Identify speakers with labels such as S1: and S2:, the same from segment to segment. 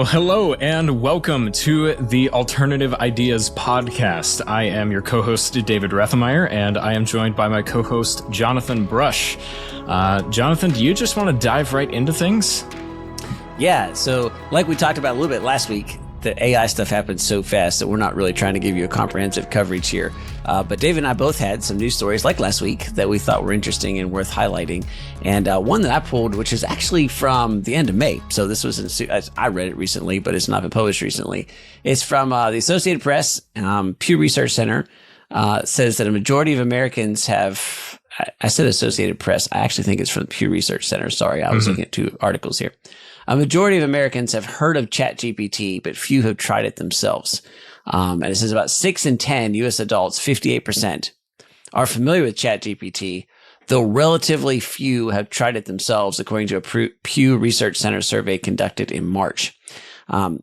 S1: Well, hello and welcome to the Alternative Ideas podcast. I am your co-host, David Rethemeyer, and I am joined by my co-host, Jonathan Brush. Jonathan, do you just want to dive right into things?
S2: Yeah, so like we talked about a little bit last week, the AI stuff happens so fast that we're not really trying to give you a comprehensive coverage here. But Dave and I both had some news stories like last week that we thought were interesting and worth highlighting. And one that I pulled, which is actually from the end of May. So this was, I read it recently, but it's not been published recently. It's from the Associated Press, Pew Research Center, says that a majority of Americans have, I said Associated Press, I actually think it's from the Pew Research Center. Sorry, I was looking at two articles here. A majority of Americans have heard of ChatGPT, but few have tried it themselves. And it says about 6 in 10 U.S. adults, 58%, are familiar with ChatGPT, though relatively few have tried it themselves, according to a Pew Research Center survey conducted in March.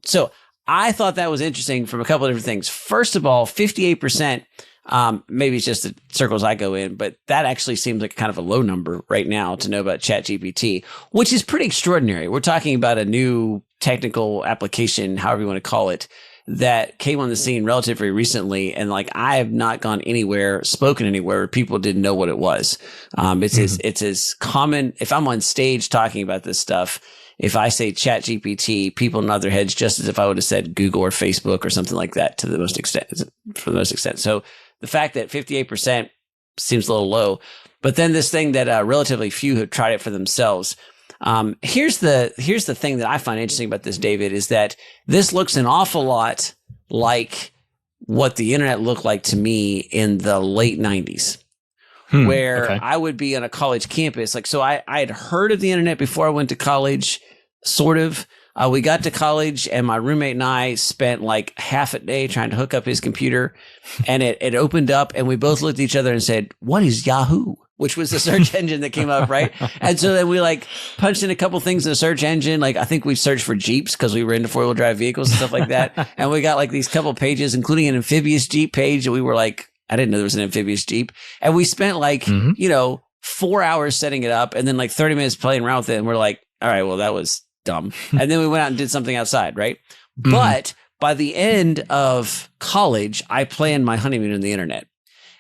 S2: So I thought that was interesting from a couple of different things. First of all, 58%. Maybe it's just the circles I go in, but that actually seems like kind of a low number right now to know about ChatGPT, which is pretty extraordinary. We're talking about a new technical application, however you want to call it, that came on the scene relatively recently. And like, I have not gone anywhere, spoken anywhere where people didn't know what it was. It's as common. If I'm on stage talking about this stuff, if I say ChatGPT, people nod their heads just as if I would have said Google or Facebook or something like that for the most extent. So the fact that 58% seems a little low, but then this thing that relatively few have tried it for themselves. Here's the thing that I find interesting about this, David, is that this looks an awful lot like what the internet looked like to me in the late 90s. Where I would be on a college campus. So I had heard of the internet before I went to college, sort of. We got to college and my roommate and I spent like half a day trying to hook up his computer, and it opened up and we both looked at each other and said, "What is Yahoo?" Which was the search engine that came up, right? And so then we like punched in a couple things in the search engine. Like I think we searched for Jeeps because we were into 4-wheel drive vehicles and stuff like that. And we got like these couple pages, including an amphibious Jeep page. And we were like, I didn't know there was an amphibious Jeep. And we spent like, 4 hours setting it up and then like 30 minutes playing around with it. And we're like, all right, well, that was dumb. And then we went out and did something outside, right? But by the end of college, I planned my honeymoon on the internet.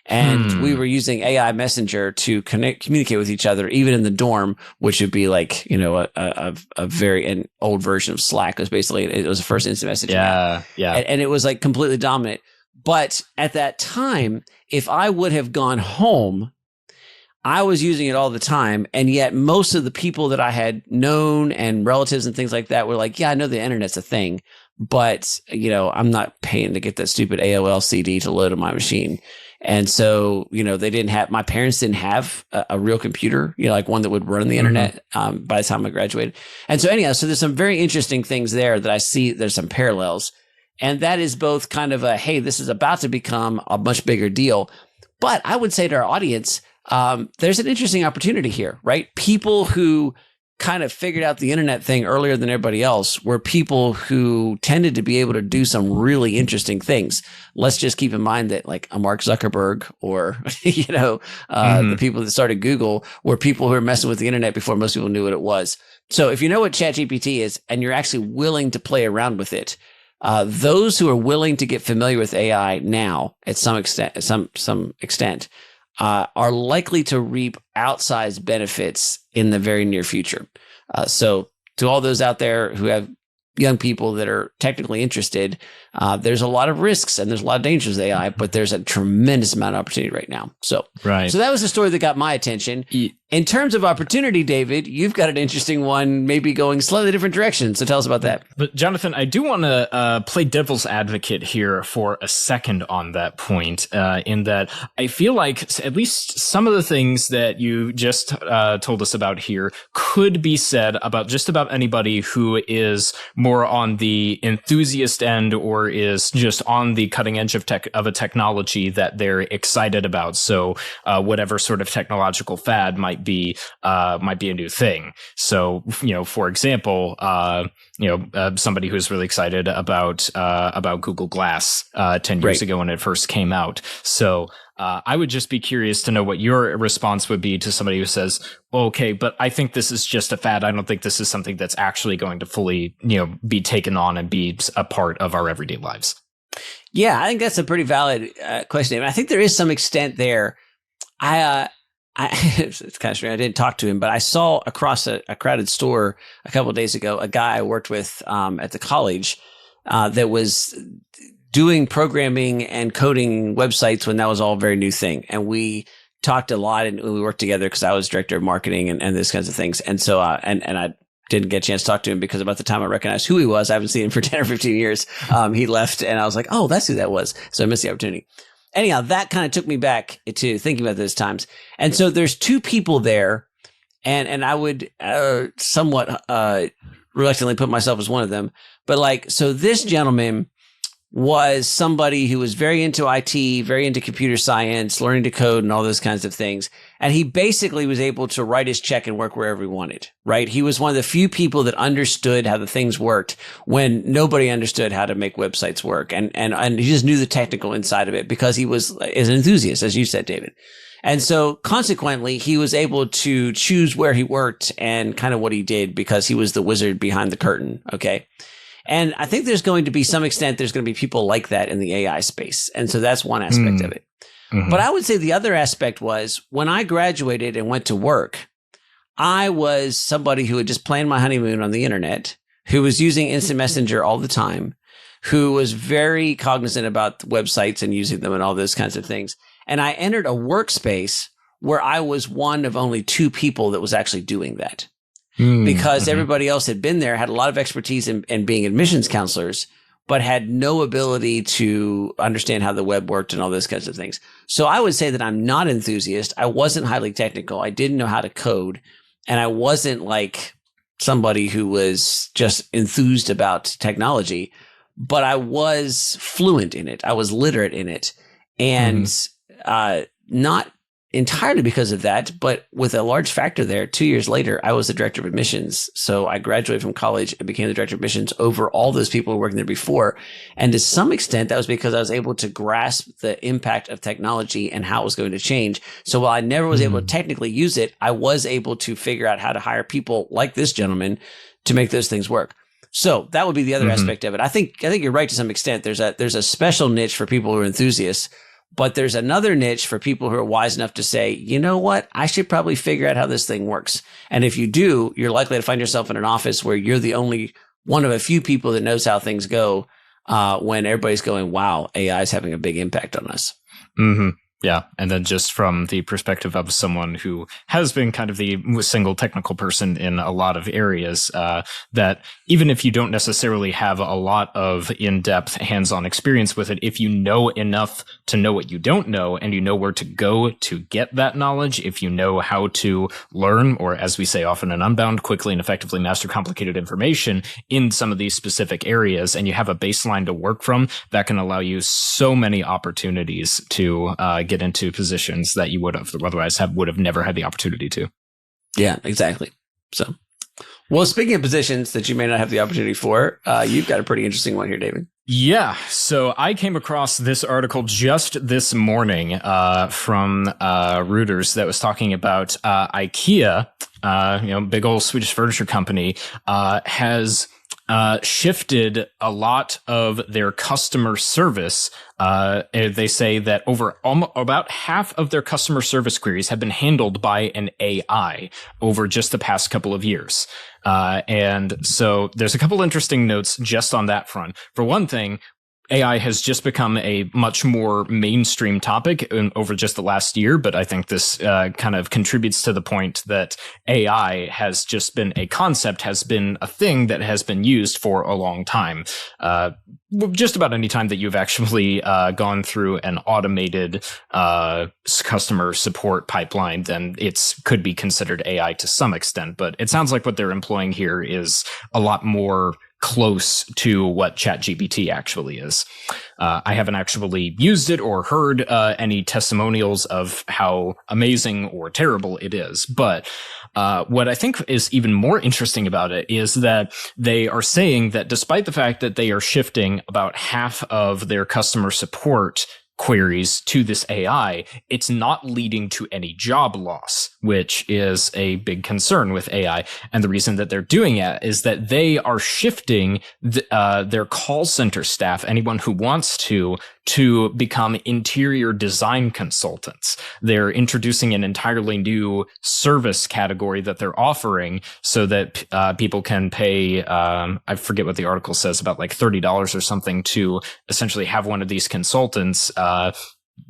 S2: And we were using AI Messenger to communicate with each other, even in the dorm, which would be like, a very old version of Slack. It was the first instant messaging app.
S1: Yeah.
S2: And it was like completely dominant. But at that time, if I would have gone home, I was using it all the time. And yet most of the people that I had known and relatives and things like that were like, yeah, I know the internet's a thing, but I'm not paying to get that stupid AOL CD to load on my machine. And so, my parents didn't have a real computer, like one that would run the internet by the time I graduated. And so anyhow, so there's some very interesting things there that I see. There's some parallels. And that is both kind of a, hey, this is about to become a much bigger deal. But I would say to our audience, there's an interesting opportunity here, right? People who kind of figured out the internet thing earlier than everybody else were people who tended to be able to do some really interesting things. Let's just keep in mind that like a Mark Zuckerberg or, the people that started Google were people who were messing with the internet before most people knew what it was. So if you know what ChatGPT is and you're actually willing to play around with it, those who are willing to get familiar with AI now at some extent, are likely to reap outsized benefits in the very near future. So to all those out there who have young people that are technically interested, there's a lot of risks and there's a lot of dangers with AI, but there's a tremendous amount of opportunity right now. So that was the story that got my attention. In terms of opportunity, David, you've got an interesting one, maybe going slightly different direction. So tell us about that.
S1: But Jonathan, I do want to play devil's advocate here for a second on that point, in that I feel like at least some of the things that you just told us about here could be said about just about anybody who is more on the enthusiast end or is just on the cutting edge of a technology that they're excited about. So whatever sort of technological fad might be a new thing. So, for example, somebody who's really excited about Google Glass 10 years ago when it first came out. So I would just be curious to know what your response would be to somebody who says, well, okay, but I think this is just a fad. I don't think this is something that's actually going to fully, be taken on and be a part of our everyday lives.
S2: Yeah, I think that's a pretty valid question. I think there is some extent there. It's kind of strange. I didn't talk to him, but I saw across a crowded store a couple of days ago a guy I worked with at the college that was doing programming and coding websites when that was all a very new thing. And we talked a lot and we worked together because I was director of marketing and those kinds of things. And so, and I didn't get a chance to talk to him because about the time I recognized who he was, I haven't seen him for 10 or 15 years. He left and I was like, oh, that's who that was. So I missed the opportunity. Anyhow, that kind of took me back to thinking about those times. And so there's two people there and I would somewhat reluctantly put myself as one of them. But so this gentleman was somebody who was very into IT, very into computer science, learning to code and all those kinds of things. And he basically was able to write his check and work wherever he wanted, right? He was one of the few people that understood how the things worked when nobody understood how to make websites work. And he just knew the technical inside of it because he was an enthusiast, as you said, David. And so consequently, he was able to choose where he worked and kind of what he did because he was the wizard behind the curtain. Okay. And I think there's going to be some extent, there's going to be people like that in the AI space. And so that's one aspect of it. Mm-hmm. But I would say the other aspect was when I graduated and went to work, I was somebody who had just planned my honeymoon on the internet, who was using Instant Messenger all the time, who was very cognizant about websites and using them and all those kinds of things. And I entered a workspace where I was one of only two people that was actually doing that. Because everybody else had been there, had a lot of expertise in being admissions counselors, but had no ability to understand how the web worked and all those kinds of things. So I would say that I'm not an enthusiast. I wasn't highly technical. I didn't know how to code. And I wasn't like somebody who was just enthused about technology, but I was fluent in it. I was literate in it. And not entirely because of that, but with a large factor there, 2 years later, I was the director of admissions. So I graduated from college and became the director of admissions over all those people who were working there before. And to some extent, that was because I was able to grasp the impact of technology and how it was going to change. So while I never was able to technically use it, I was able to figure out how to hire people like this gentleman to make those things work. So that would be the other aspect of it. I think you're right to some extent. There's a special niche for people who are enthusiasts. But there's another niche for people who are wise enough to say, you know what, I should probably figure out how this thing works. And if you do, you're likely to find yourself in an office where you're the only one of a few people that knows how things go when everybody's going, wow, AI is having a big impact on us.
S1: Mm-hmm. Yeah. And then just from the perspective of someone who has been kind of the single technical person in a lot of areas, that even if you don't necessarily have a lot of in-depth hands-on experience with it, if you know enough to know what you don't know and you know where to go to get that knowledge, if you know how to learn, or as we say often in Unbound, quickly and effectively master complicated information in some of these specific areas, and you have a baseline to work from, that can allow you so many opportunities to get into positions that you would have never had the opportunity to.
S2: Yeah, exactly. So, well, speaking of positions that you may not have the opportunity for, you've got a pretty interesting one here, David.
S1: Yeah. So I came across this article just this morning from Reuters that was talking about IKEA, big old Swedish furniture company, has shifted a lot of their customer service. They say that about half of their customer service queries have been handled by an AI over just the past couple of years. And so there's a couple interesting notes just on that front. For one thing, AI has just become a much more mainstream topic over just the last year, but I think this kind of contributes to the point that AI has just been a concept, has been a thing that has been used for a long time. Just about any time that you've actually gone through an automated customer support pipeline, then it's could be considered AI to some extent. But it sounds like what they're employing here is a lot more close to what ChatGPT actually is. I haven't actually used it or heard any testimonials of how amazing or terrible it is. But what I think is even more interesting about it is that they are saying that despite the fact that they are shifting about half of their customer support queries to this AI, it's not leading to any job loss, which is a big concern with AI. And the reason that they're doing it is that they are shifting their call center staff, anyone who wants to become interior design consultants. They're introducing an entirely new service category that they're offering so that people can pay, I forget what the article says, about like $30 or something to essentially have one of these consultants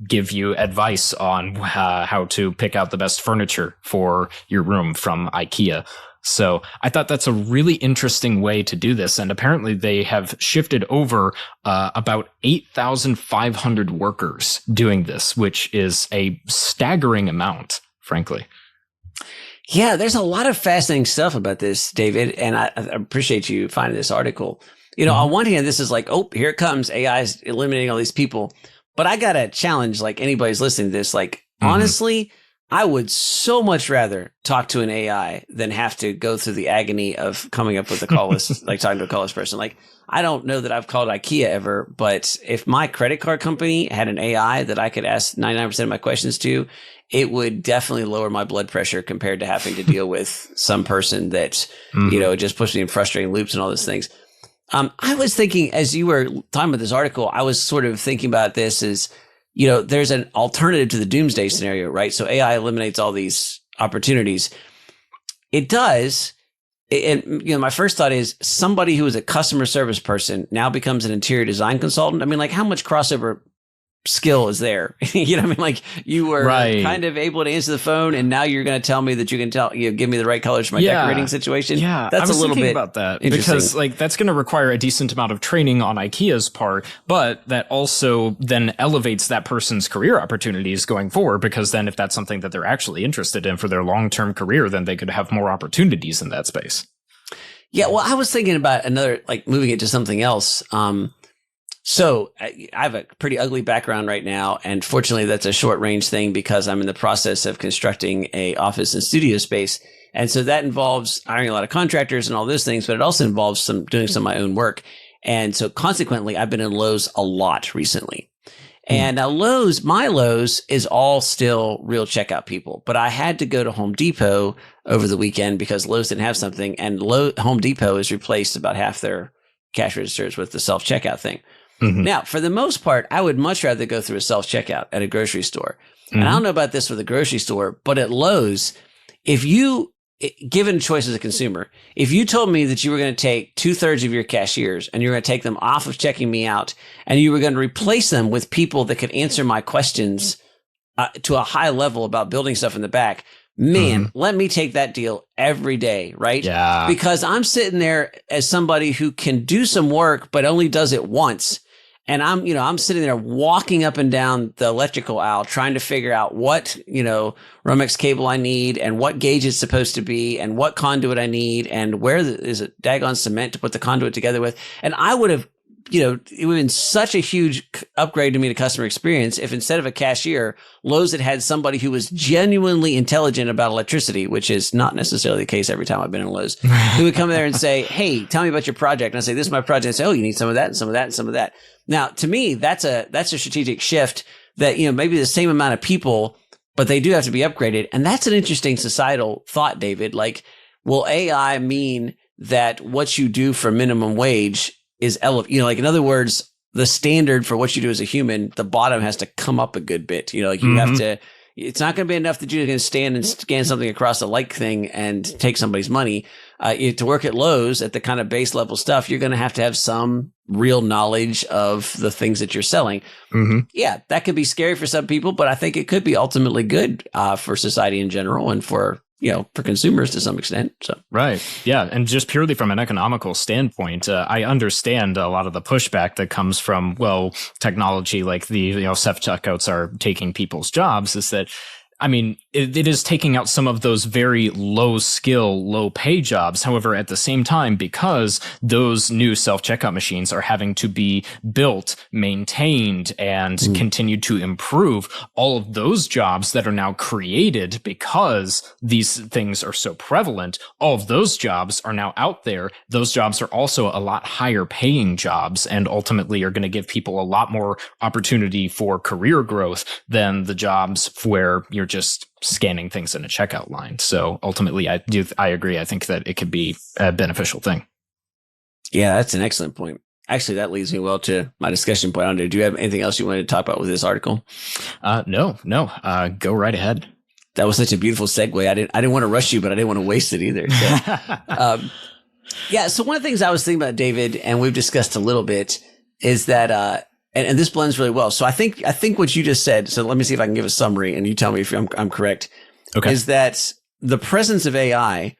S1: give you advice on how to pick out the best furniture for your room from IKEA. So I thought that's a really interesting way to do this. And apparently they have shifted over about 8,500 workers doing this, which is a staggering amount, frankly.
S2: Yeah, there's a lot of fascinating stuff about this, David, and I appreciate you finding this article. On one hand, this is like, oh, here it comes. AI is eliminating all these people. But I got to challenge, like anybody's listening to this, like, honestly, I would so much rather talk to an AI than have to go through the agony of coming up with a call list, like talking to a call list person. Like, I don't know that I've called IKEA ever, but if my credit card company had an AI that I could ask 99% of my questions to, it would definitely lower my blood pressure compared to having to deal with some person that, just puts me in frustrating loops and all those things. I was thinking, as you were talking about this article, I was sort of thinking about this as, there's an alternative to the doomsday scenario, right? So AI eliminates all these opportunities. It does. And, my first thought is somebody who is a customer service person now becomes an interior design consultant. I mean, like, how much crossover skill is there? I mean, like, you were kind of able to answer the phone, and now you're going to tell me that you can give me the right colors for my decorating situation.
S1: Yeah,
S2: that's
S1: I was
S2: a little
S1: thinking
S2: bit
S1: about that because, like, that's going to require a decent amount of training on IKEA's part, but that also then elevates that person's career opportunities going forward, because then if that's something that they're actually interested in for their long-term career, then they could have more opportunities in that space.
S2: Yeah, well, I was thinking about another, like, moving it to something else. So I have a pretty ugly background right now, and fortunately that's a short range thing because I'm in the process of constructing a office and studio space. And so that involves hiring a lot of contractors and all those things, but it also involves doing some of my own work. And so consequently, I've been in Lowe's a lot recently. And now my Lowe's is all still real checkout people, but I had to go to Home Depot over the weekend because Lowe's didn't have something, and Home Depot has replaced about half their cash registers with the self-checkout thing. Now, for the most part, I would much rather go through a self-checkout at a grocery store. And I don't know about this with a grocery store, but at Lowe's, given a choice as a consumer, if you told me that you were going to take 2/3 of your cashiers and you were going to take them off of checking me out and you were going to replace them with people that could answer my questions to a high level about building stuff in the back, man, let me take that deal every day, right?
S1: Yeah.
S2: Because I'm sitting there as somebody who can do some work, but only does it once. And I'm sitting there walking up and down the electrical aisle trying to figure out what, Romex cable I need and what gauge it's supposed to be and what conduit I need and where is it daggone cement to put the conduit together with. And I would have, it would have been such a huge upgrade to me to customer experience if instead of a cashier, Lowe's had somebody who was genuinely intelligent about electricity, which is not necessarily the case every time I've been in Lowe's, who would come there and say, hey, tell me about your project. And I say, this is my project. And I say, oh, you need some of that and some of that and some of that. Now, to me, that's a strategic shift that, maybe the same amount of people, but they do have to be upgraded. And that's an interesting societal thought, David. Like, will AI mean that what you do for minimum wage is like, in other words, the standard for what you do as a human, the bottom has to come up a good bit. You have to, it's not going to be enough that you're going to stand and scan something across a like thing and take somebody's money. To work at Lowe's at the kind of base level stuff, you're going to have some real knowledge of the things that you're selling. Yeah, that could be scary for some people, but I think it could be ultimately good for society in general and for consumers to some extent. So
S1: right. Yeah. And just purely from an economical standpoint, I understand a lot of the pushback that comes from, technology like the self-checkouts are taking people's jobs, is that I mean, it is taking out some of those very low skill, low pay jobs. However, at the same time, because those new self-checkout machines are having to be built, maintained, and continue to improve, all of those jobs that are now created because these things are so prevalent, all of those jobs are now out there. Those jobs are also a lot higher paying jobs and ultimately are going to give people a lot more opportunity for career growth than the jobs where you're just scanning things in a checkout line. So ultimately, I agree. I think that it could be a beneficial thing.
S2: Yeah, that's an excellent point. Actually, that leads me well to my discussion point on there. Do you have anything else you wanted to talk about with this article?
S1: No. Go right ahead.
S2: That was such a beautiful segue. I didn't want to rush you, but I didn't want to waste it either. So, yeah. So one of the things I was thinking about, David, and we've discussed a little bit, is that and this blends really well. So I think what you just said. So let me see if I can give a summary, and you tell me if I'm correct.
S1: Okay.
S2: Is that the presence of AI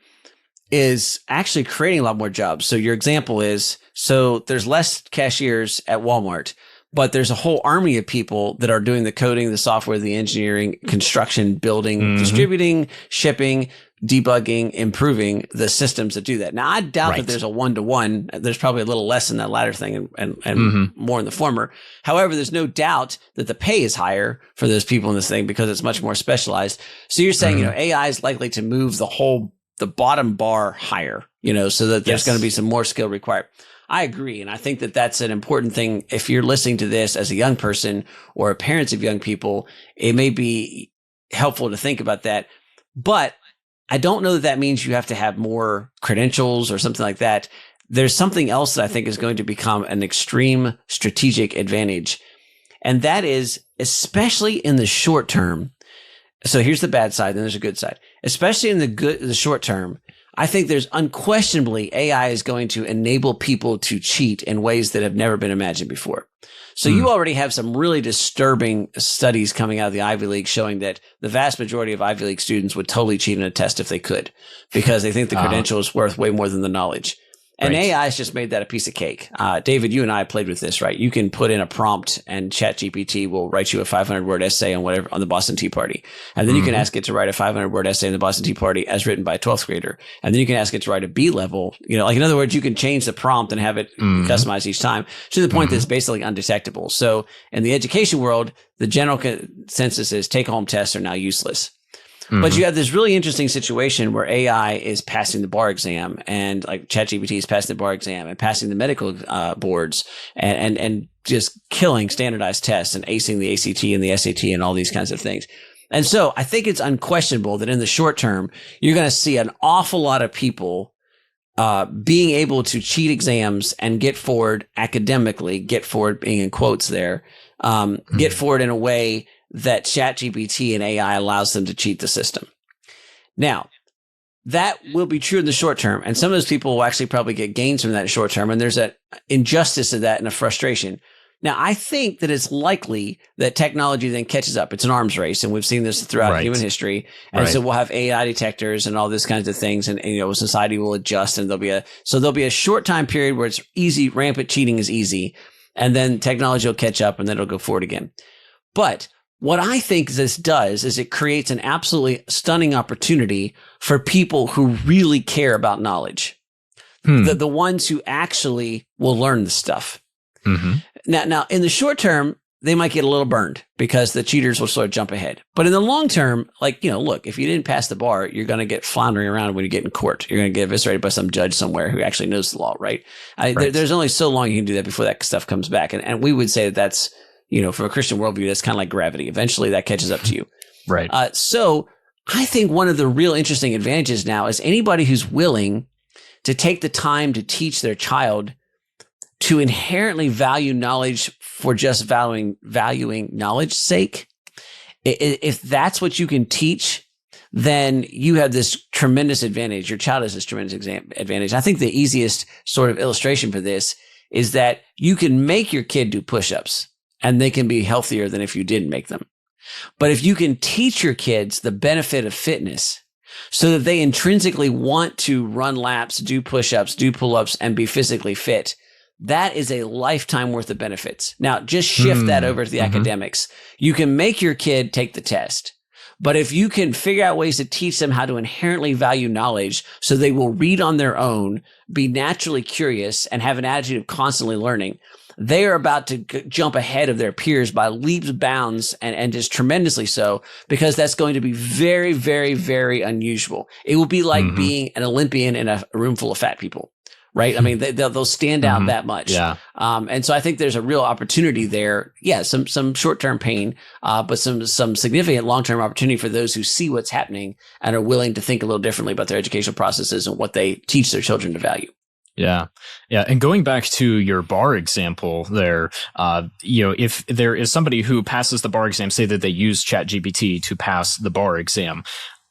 S2: is actually creating a lot more jobs. So your example is, so there's less cashiers at Walmart, but there's a whole army of people that are doing the coding, the software, the engineering, construction, building, distributing, shipping, debugging, improving the systems that do that. Now, I doubt that there's a one-to-one. There's probably a little less in that latter thing and more in the former. However, there's no doubt that the pay is higher for those people in this thing because it's much more specialized. So you're saying, AI is likely to move the bottom bar higher, so that there's going to be some more skill required. I agree. And I think that that's an important thing. If you're listening to this as a young person or parents of young people, it may be helpful to think about that. But I don't know that that means you have to have more credentials or something like that. There's something else that I think is going to become an extreme strategic advantage. And that is, especially in the short term. So here's the bad side, then there's a good side. Especially in the short term, I think there's unquestionably AI is going to enable people to cheat in ways that have never been imagined before. So you already have some really disturbing studies coming out of the Ivy League showing that the vast majority of Ivy League students would totally cheat in a test if they could, because they think the credential is worth way more than the knowledge. And AI has just made that a piece of cake. David, you and I played with this, right? You can put in a prompt and ChatGPT will write you a 500-word essay on the Boston Tea Party. And then you can ask it to write a 500-word essay on the Boston Tea Party as written by a 12th grader. And then you can ask it to write a B level. In other words, you can change the prompt and have it customized each time to the point that it's basically undetectable. So in the education world, the general consensus is take-home tests are now useless. But you have this really interesting situation where AI is passing the bar exam, and like ChatGPT is passing the bar exam and passing the medical boards and just killing standardized tests and acing the ACT and the SAT and all these kinds of things. And so I think it's unquestionable that in the short term, you're going to see an awful lot of people being able to cheat exams and get forward academically, get forward being in quotes there, get forward in a way that ChatGPT and AI allows them to cheat the system. Now, that will be true in the short term. And some of those people will actually probably get gains from that short term. And there's an injustice of that and a frustration. Now, I think that it's likely that technology then catches up. It's an arms race, and we've seen this throughout human history. And so we'll have AI detectors and all these kinds of things, and society will adjust, and there'll be a short time period where it's easy, rampant cheating is easy, and then technology will catch up, and then it'll go forward again. But what I think this does is it creates an absolutely stunning opportunity for people who really care about knowledge. The ones who actually will learn the stuff. Now, in the short term, they might get a little burned because the cheaters will sort of jump ahead. But in the long term, look, if you didn't pass the bar, you're going to get floundering around when you get in court. You're going to get eviscerated by some judge somewhere who actually knows the law, right? There's only so long you can do that before that stuff comes back. And we would say that that's, from a Christian worldview, that's kind of like gravity. Eventually that catches up to you.
S1: Right.
S2: So I think one of the real interesting advantages now is anybody who's willing to take the time to teach their child to inherently value knowledge for just valuing knowledge's sake. If that's what you can teach, then you have this tremendous advantage. Your child has this tremendous advantage. I think the easiest sort of illustration for this is that you can make your kid do push-ups and they can be healthier than if you didn't make them. But if you can teach your kids the benefit of fitness so that they intrinsically want to run laps, do push-ups, do pull-ups, and be physically fit, that is a lifetime worth of benefits. Now, just shift that over to the academics. You can make your kid take the test, But if you can figure out ways to teach them how to inherently value knowledge so they will read on their own, be naturally curious, and have an attitude of constantly learning, they are about to jump ahead of their peers by leaps, bounds, and just tremendously so, because that's going to be very, very, very unusual. It will be like being an Olympian in a room full of fat people, right? I mean, they'll stand out that much.
S1: Yeah.
S2: And so I think there's a real opportunity there. Yeah, some short-term pain, but some significant long-term opportunity for those who see what's happening and are willing to think a little differently about their educational processes and what they teach their children to value.
S1: Yeah. Yeah. And going back to your bar example there, if there is somebody who passes the bar exam, say that they use ChatGPT to pass the bar exam.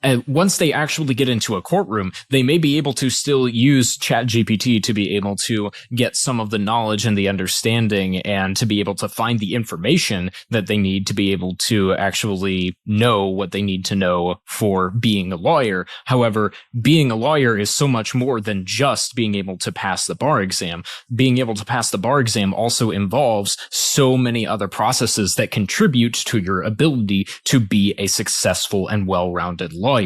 S1: And once they actually get into a courtroom, they may be able to still use ChatGPT to be able to get some of the knowledge and the understanding and to be able to find the information that they need to be able to actually know what they need to know for being a lawyer. However, being a lawyer is so much more than just being able to pass the bar exam. Being able to pass the bar exam also involves so many other processes that contribute to your ability to be a successful and well-rounded lawyer.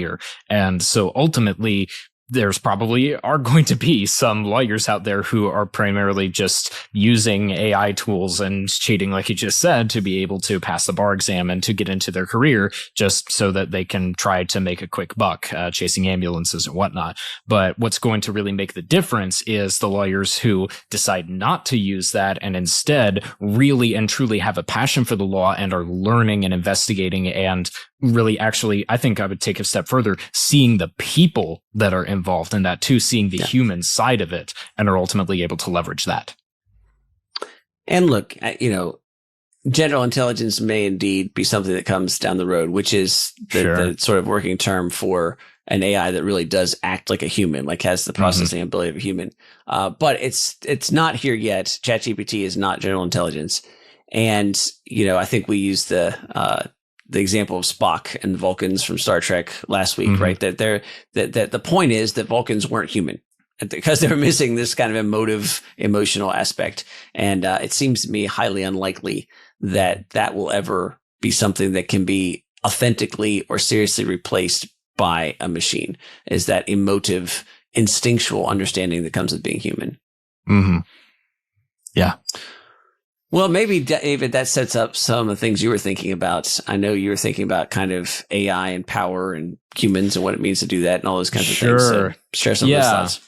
S1: And so ultimately, there's probably are going to be some lawyers out there who are primarily just using AI tools and cheating, like you just said, to be able to pass the bar exam and to get into their career just so that they can try to make a quick buck chasing ambulances and whatnot. But what's going to really make the difference is the lawyers who decide not to use that and instead really and truly have a passion for the law and are learning and investigating and really actually, I think I would take a step further, seeing the people that are involved in that too, seeing the human side of it, and are ultimately able to leverage that.
S2: And look, general intelligence may indeed be something that comes down the road, which is the sort of working term for an AI that really does act like a human, like has the processing ability of a human. But it's not here yet. ChatGPT is not general intelligence. And, I think we used the example of Spock and Vulcans from Star Trek last week, right? That the point is that Vulcans weren't human because they were missing this kind of emotional aspect. And it seems to me highly unlikely that will ever be something that can be authentically or seriously replaced by a machine, is that emotive, instinctual understanding that comes with being human.
S1: Yeah.
S2: Well, maybe, David, that sets up some of the things you were thinking about. I know you were thinking about kind of AI and power and humans and what it means to do that and all those kinds of things. So share some of those thoughts.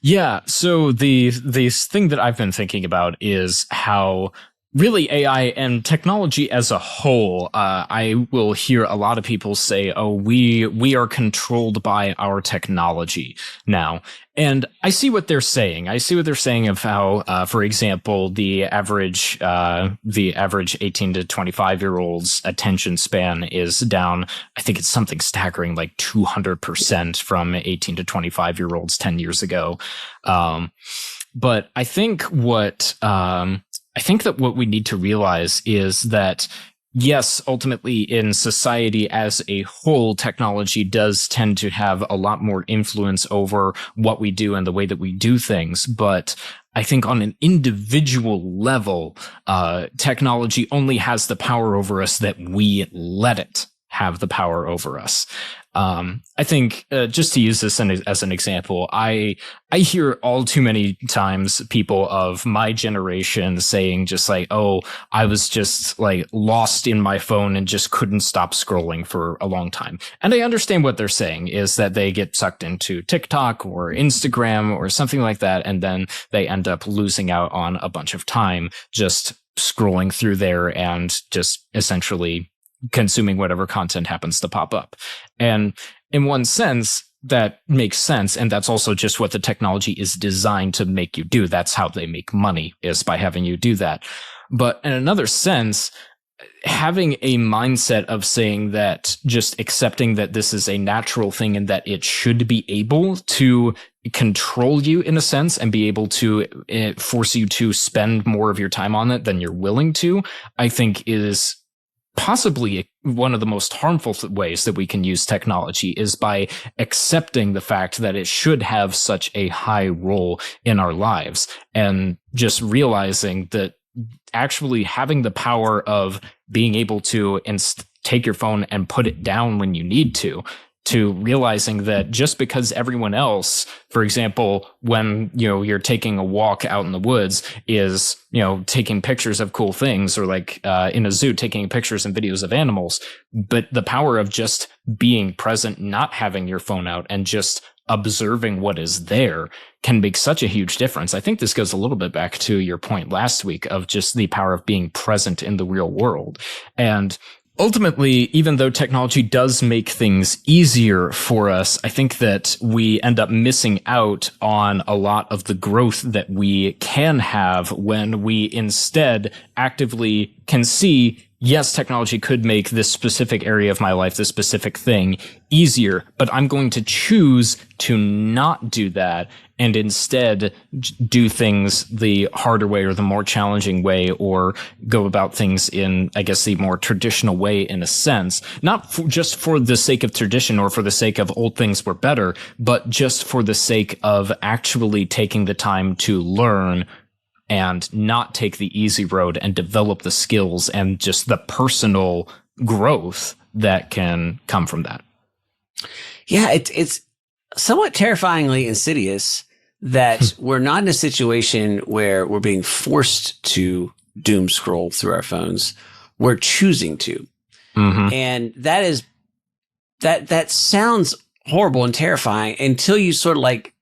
S1: Yeah. So the thing that I've been thinking about is how really AI and technology as a whole, I will hear a lot of people say, oh, we are controlled by our technology now. And I see what they're saying. I see what they're saying of how, for example, the average 18 to 25-year-old's attention span is down. I think it's something staggering, like 200% from 18 to 25-year-olds 10 years ago. But I think that what we need to realize is that, yes, ultimately in society as a whole, technology does tend to have a lot more influence over what we do and the way that we do things. But I think on an individual level, technology only has the power over us that we let it have the power over us. I think, just to use this as an example, I hear all too many times people of my generation saying just like, oh, I was just like lost in my phone and just couldn't stop scrolling for a long time. And I understand what they're saying is that they get sucked into TikTok or Instagram or something like that. And then they end up losing out on a bunch of time just scrolling through there and just essentially consuming whatever content happens to pop up. And in one sense, that makes sense. And that's also just what the technology is designed to make you do. That's how they make money, is by having you do that. But in another sense, having a mindset of saying that, just accepting that this is a natural thing and that it should be able to control you in a sense and be able to force you to spend more of your time on it than you're willing to, I think is possibly one of the most harmful ways that we can use technology, is by accepting the fact that it should have such a high role in our lives and just realizing that actually having the power of being able to take your phone and put it down when you need to realizing that just because everyone else, for example, when, you're taking a walk out in the woods is, taking pictures of cool things, or like, in a zoo, taking pictures and videos of animals, but the power of just being present, not having your phone out, and just observing what is there can make such a huge difference. I think this goes a little bit back to your point last week of just the power of being present in the real world. And ultimately, even though technology does make things easier for us, I think that we end up missing out on a lot of the growth that we can have when we instead actively can see, yes, technology could make this specific area of my life, this specific thing, easier, but I'm going to choose to not do that and instead do things the harder way or the more challenging way, or go about things in, I guess, the more traditional way in a sense, not just for the sake of tradition or for the sake of old things were better, but just for the sake of actually taking the time to learn and not take the easy road and develop the skills and just the personal growth that can come from that.
S2: Yeah, it's somewhat terrifyingly insidious that we're not in a situation where we're being forced to doom scroll through our phones. We're choosing to. Mm-hmm. And that sounds horrible and terrifying until you sort of like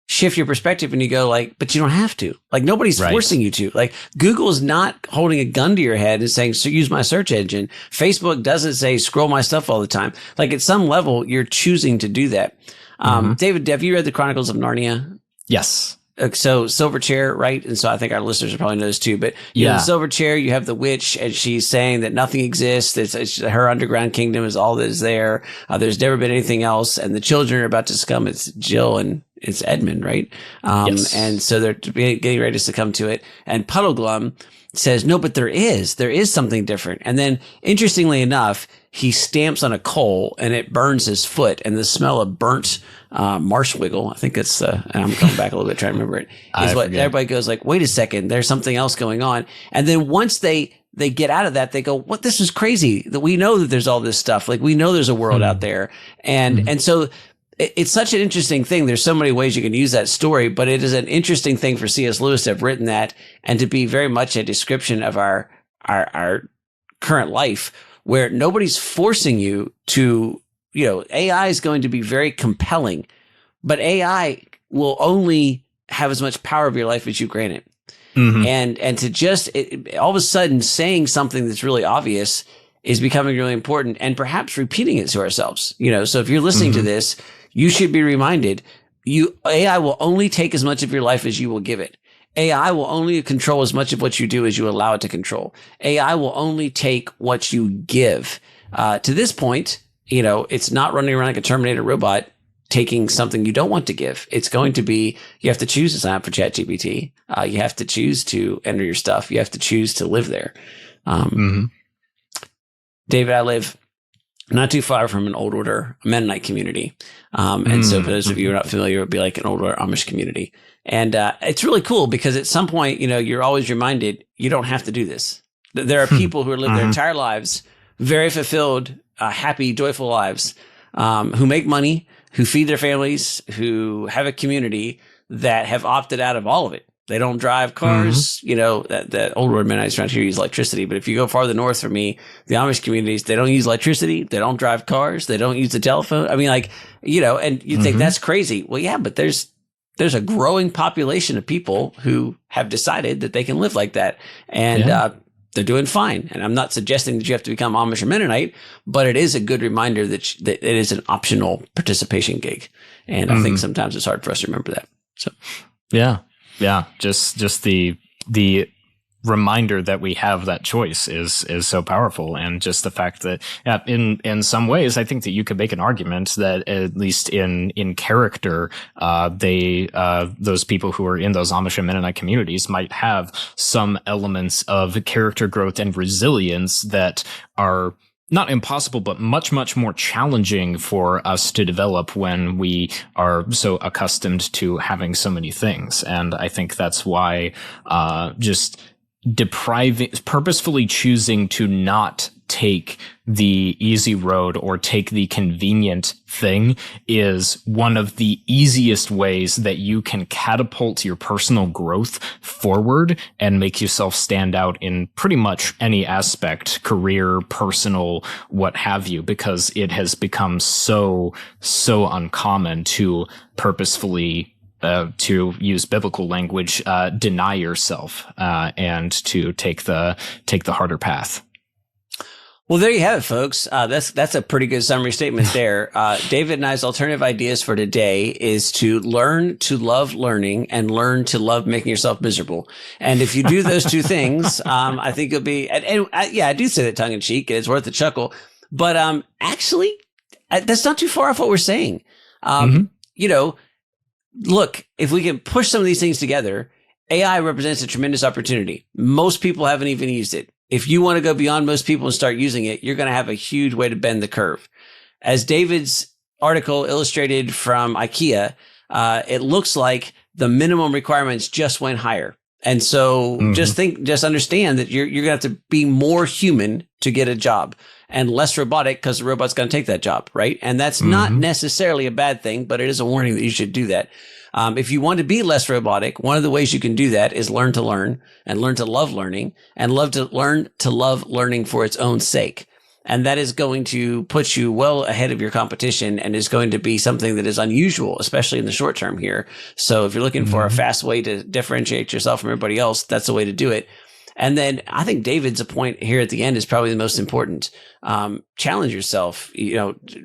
S2: shift your perspective and you go like, but you don't have to. Like, nobody's forcing you to. Like, Google is not holding a gun to your head and saying, so use my search engine. Facebook doesn't say scroll my stuff all the time. Like, at some level, you're choosing to do that. David, have you read the Chronicles of Narnia?
S1: Yes.
S2: So Silverchair, right? And so I think our listeners will probably know this too, but you know, the Silverchair, you have the witch and she's saying that nothing exists. It's her underground kingdom is all that is there. There's never been anything else. And the children are about to succumb. It's Jill and it's Edmund, right? Yes. And so they're getting ready to succumb to it. And Puddleglum says, no, but there is something different. And then interestingly enough, he stamps on a coal and it burns his foot, and the smell of burnt marsh wiggle, I think it's and I'm going back a little bit trying to remember it, is what everybody goes like, wait a second, there's something else going on. And then once they get out of that, they go, what, this is crazy, that we know that there's all this stuff. Like, we know there's a world out there. And so it's such an interesting thing. There's so many ways you can use that story, but it is an interesting thing for C.S. Lewis to have written that and to be very much a description of our current life, where nobody's forcing you to, AI is going to be very compelling, but AI will only have as much power of your life as you grant it. Mm-hmm. And to just all of a sudden saying something that's really obvious is becoming really important, and perhaps repeating it to ourselves. So if you're listening to this, you should be reminded, AI will only take as much of your life as you will give it. AI will only control as much of what you do as you allow it to control. AI will only take what you give. To this point, it's not running around like a Terminator robot taking something you don't want to give. It's going to be, you have to choose to sign up for ChatGPT. You have to choose to enter your stuff. You have to choose to live there. David, I live not too far from an old order Mennonite community. And so for those of you who are not familiar, it would be like an old order Amish community. And it's really cool because at some point, you're always reminded you don't have to do this. There are people who live their entire lives, very fulfilled, happy, joyful lives, who make money, who feed their families, who have a community that have opted out of all of it. They don't drive cars. That old word Mennonites around here use electricity. But if you go farther north from me, the Amish communities, they don't use electricity. They don't drive cars. They don't use the telephone. I mean, and you think that's crazy. Well, yeah, but there's a growing population of people who have decided that they can live like that. And they're doing fine. And I'm not suggesting that you have to become Amish or Mennonite, but it is a good reminder that it is an optional participation gig. And I think sometimes it's hard for us to remember that. So,
S1: yeah, just the reminder that we have that choice is so powerful, and just the fact that in some ways I think that you could make an argument that at least in character those people who are in those Amish and Mennonite communities might have some elements of character growth and resilience that are not impossible, but much, much more challenging for us to develop when we are so accustomed to having so many things. And I think that's why just purposefully choosing to not take the easy road or take the convenient thing is one of the easiest ways that you can catapult your personal growth forward and make yourself stand out in pretty much any aspect, career, personal, what have you, because it has become so uncommon to purposefully to use biblical language, deny yourself, and to take the harder path.
S2: Well, there you have it, folks. That's a pretty good summary statement there. David and I's alternative ideas for today is to learn to love learning and learn to love making yourself miserable. And if you do those two things, I think it'll be, I do say that tongue in cheek, and it's worth a chuckle. But actually, that's not too far off what we're saying. Look, if we can push some of these things together, AI represents a tremendous opportunity. Most people haven't even used it. If you want to go beyond most people and start using it, you're going to have a huge way to bend the curve. As David's article illustrated from IKEA, it looks like the minimum requirements just went higher. And so just understand that you're going to have to be more human to get a job and less robotic because the robot's going to take that job, right? And that's not necessarily a bad thing, but it is a warning that you should do that. If you want to be less robotic, one of the ways you can do that is learn to learn and learn to love learning and learn to love learning for its own sake. And that is going to put you well ahead of your competition and is going to be something that is unusual, especially in the short term here. So if you're looking for a fast way to differentiate yourself from everybody else, that's the way to do it. And then I think David's point here at the end is probably the most important. Challenge yourself,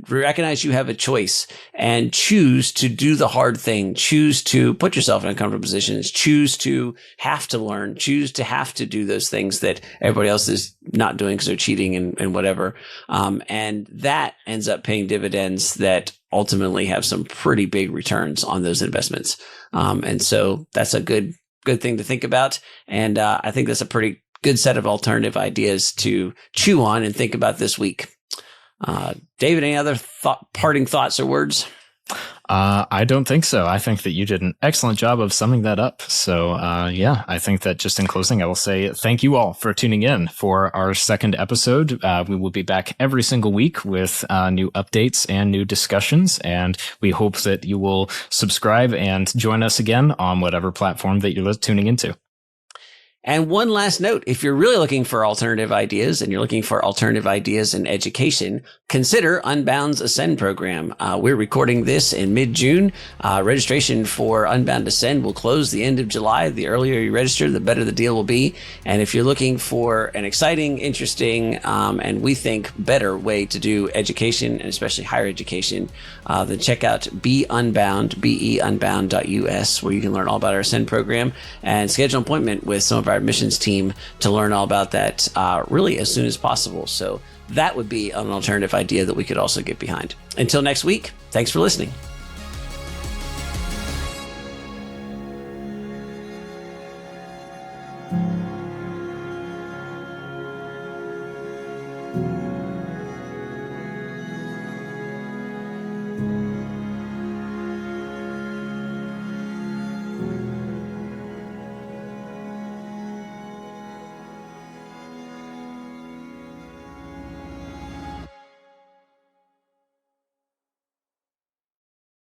S2: recognize you have a choice and choose to do the hard thing, choose to put yourself in uncomfortable positions, choose to have to learn, choose to have to do those things that everybody else is not doing because they're cheating and whatever. And that ends up paying dividends that ultimately have some pretty big returns on those investments. And so that's a good thing to think about. And I think that's a pretty good set of alternative ideas to chew on and think about this week. David, any other parting thoughts or words?
S1: I don't think so. I think that you did an excellent job of summing that up. So, I think that just in closing, I will say thank you all for tuning in for our second episode. We will be back every single week with new updates and new discussions. And we hope that you will subscribe and join us again on whatever platform that you're tuning into.
S2: And one last note, if you're really looking for alternative ideas and you're looking for alternative ideas in education, consider Unbound's Ascend program. We're recording this in mid-June. Registration for Unbound Ascend will close the end of July. The earlier you register, the better the deal will be. And if you're looking for an exciting, interesting, and we think better way to do education, and especially higher education, then check out beunbound.us, where you can learn all about our Ascend program and schedule an appointment with some of our admissions team to learn all about that really as soon as possible. So that would be an alternative idea that we could also get behind. Until next week, thanks for listening.